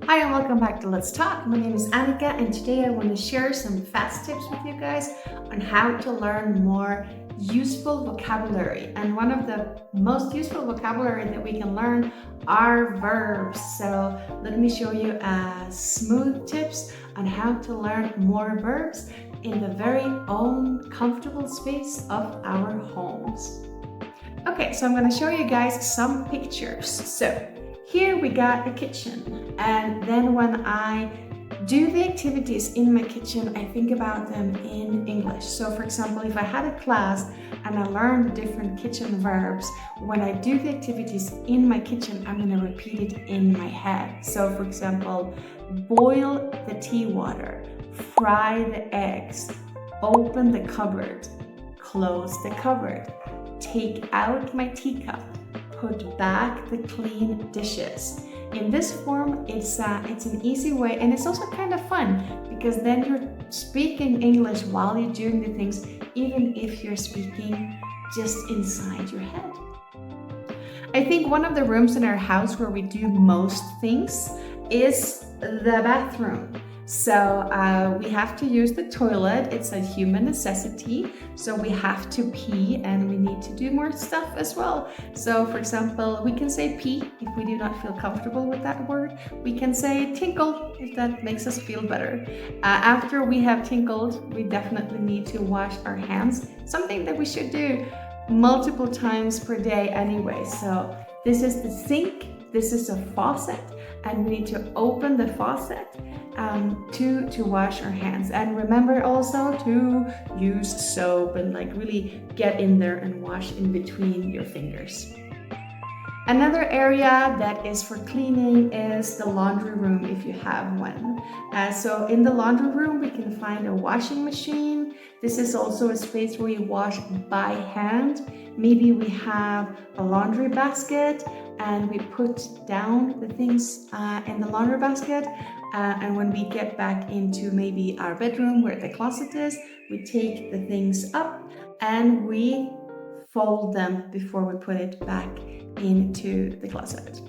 Hi and welcome back to Let's Talk. My name is Annika and today I want to share some fast tips with you guys on how to learn more useful vocabulary. And one of the most useful vocabulary that we can learn are verbs. So let me show you smooth tips on how to learn more verbs in the very own comfortable space of our homes. Okay, so I'm going to show you guys some pictures. So here we got a kitchen, and then when I do the activities in my kitchen, I think about them in English. So for example, if I had a class and I learned different kitchen verbs, when I do the activities in my kitchen, I'm going to repeat it in my head. So for example, boil the tea water, fry the eggs, open the cupboard, close the cupboard, take out my teacup, put back the clean dishes. In this form, it's an easy way, and it's also kind of fun because then you're speaking English while you're doing the things, even if you're speaking just inside your head. I think one of the rooms in our house where we do most things is the bathroom. So we have to use the toilet. It's a human necessity. So we have to pee and we need to do more stuff as well. So for example, we can say pee if we do not feel comfortable with that word. We can say tinkle if that makes us feel better. After we have tinkled, we definitely need to wash our hands. Something that we should do multiple times per day anyway. So this is the sink, this is a faucet, and we need to open the faucet to wash our hands. And remember also to use soap and really get in there and wash in between your fingers. Another area that is for cleaning is the laundry room if you have one. So in the laundry room we can find a washing machine. This is also a space where you wash by hand. Maybe we have a laundry basket and we put down the things in the laundry basket. And when we get back into maybe our bedroom where the closet is, we take the things up and we fold them before we put it back into the closet.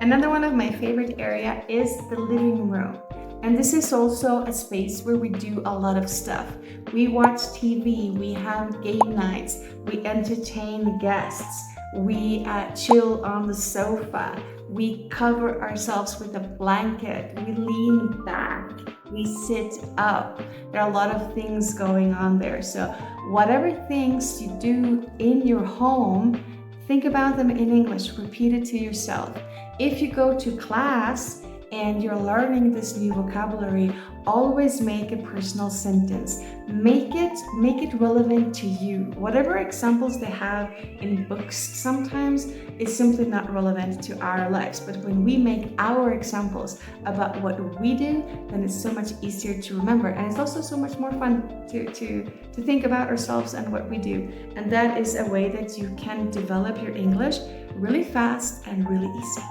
Another one of my favorite area is the living room. And this is also a space where we do a lot of stuff. We watch TV, we have game nights, we entertain guests, we chill on the sofa, we cover ourselves with a blanket, we lean back, we sit up. There are a lot of things going on there. So whatever things you do in your home, think about them in English, repeat it to yourself. If you go to class and you're learning this new vocabulary, always make a personal sentence. Make it relevant to you. Whatever examples they have in books sometimes is simply not relevant to our lives. But when we make our examples about what we do, then it's so much easier to remember. And it's also so much more fun to think about ourselves and what we do. And that is a way that you can develop your English really fast and really easy.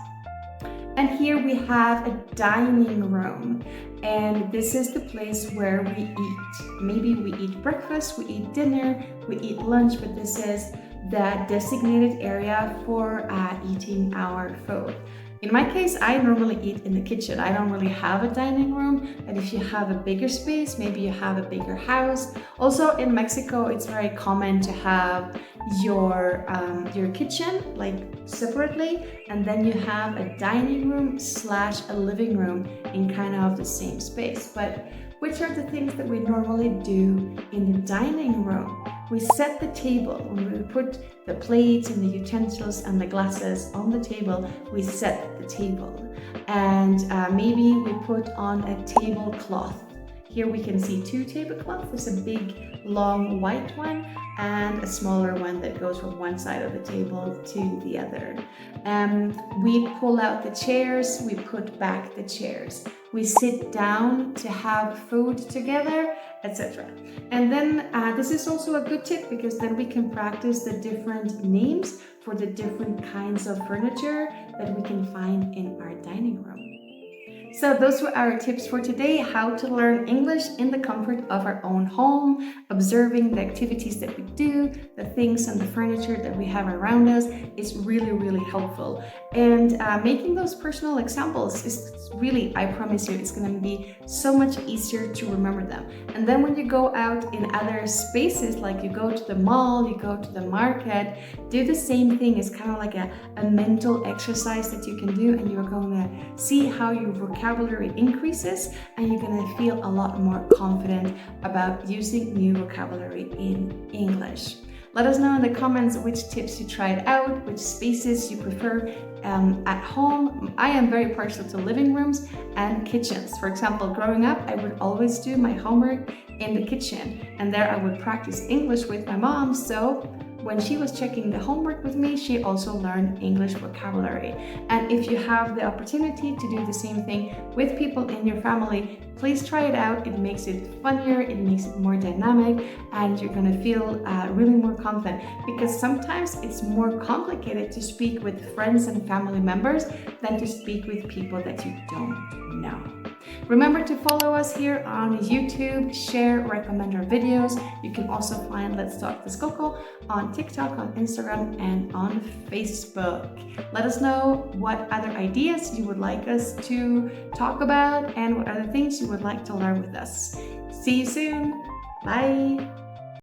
And here we have a dining room, and this is the place where we eat. Maybe we eat breakfast, we eat dinner, we eat lunch, but this is the designated area for eating our food. In my case, I normally eat in the kitchen. I don't really have a dining room, but if you have a bigger space, maybe you have a bigger house. Also in Mexico, it's very common to have your kitchen separately, and then you have a dining room / a living room in kind of the same space. But which are the things that we normally do in the dining room? We set the table. When we put the plates and the utensils and the glasses on the table, we set the table. And maybe we put on a tablecloth. Here we can see two tablecloths. There's a big, long white one and a smaller one that goes from one side of the table to the other. We pull out the chairs, we put back the chairs. We sit down to have food together, etc. And then this is also a good tip because then we can practice the different names for the different kinds of furniture that we can find in our dining room. So those were our tips for today, how to learn English in the comfort of our own home, observing the activities that we do, the things and the furniture that we have around us is really, really helpful. And making those personal examples is really, I promise you, it's going to be so much easier to remember them. And then when you go out in other spaces, like you go to the mall, you go to the market, do the same thing. It's kind of like a mental exercise that you can do, and you're going to see how your vocabulary increases, and you're going to feel a lot more confident about using new vocabulary in English. Let us know in the comments which tips you tried out, which spaces you prefer at home. I am very partial to living rooms and kitchens. For example, growing up, I would always do my homework in the kitchen, and there I would practice English with my mom. So when she was checking the homework with me, she also learned English vocabulary. And if you have the opportunity to do the same thing with people in your family, please try it out. It makes it funnier, it makes it more dynamic, and you're gonna feel really more confident, because sometimes it's more complicated to speak with friends and family members than to speak with people that you don't know. Remember to follow us here on YouTube, share, recommend our videos. You can also find Let's Talk Texcoco on TikTok, on Instagram, and on Facebook. Let us know what other ideas you would like us to talk about and what other things you would like to learn with us. See you soon. Bye.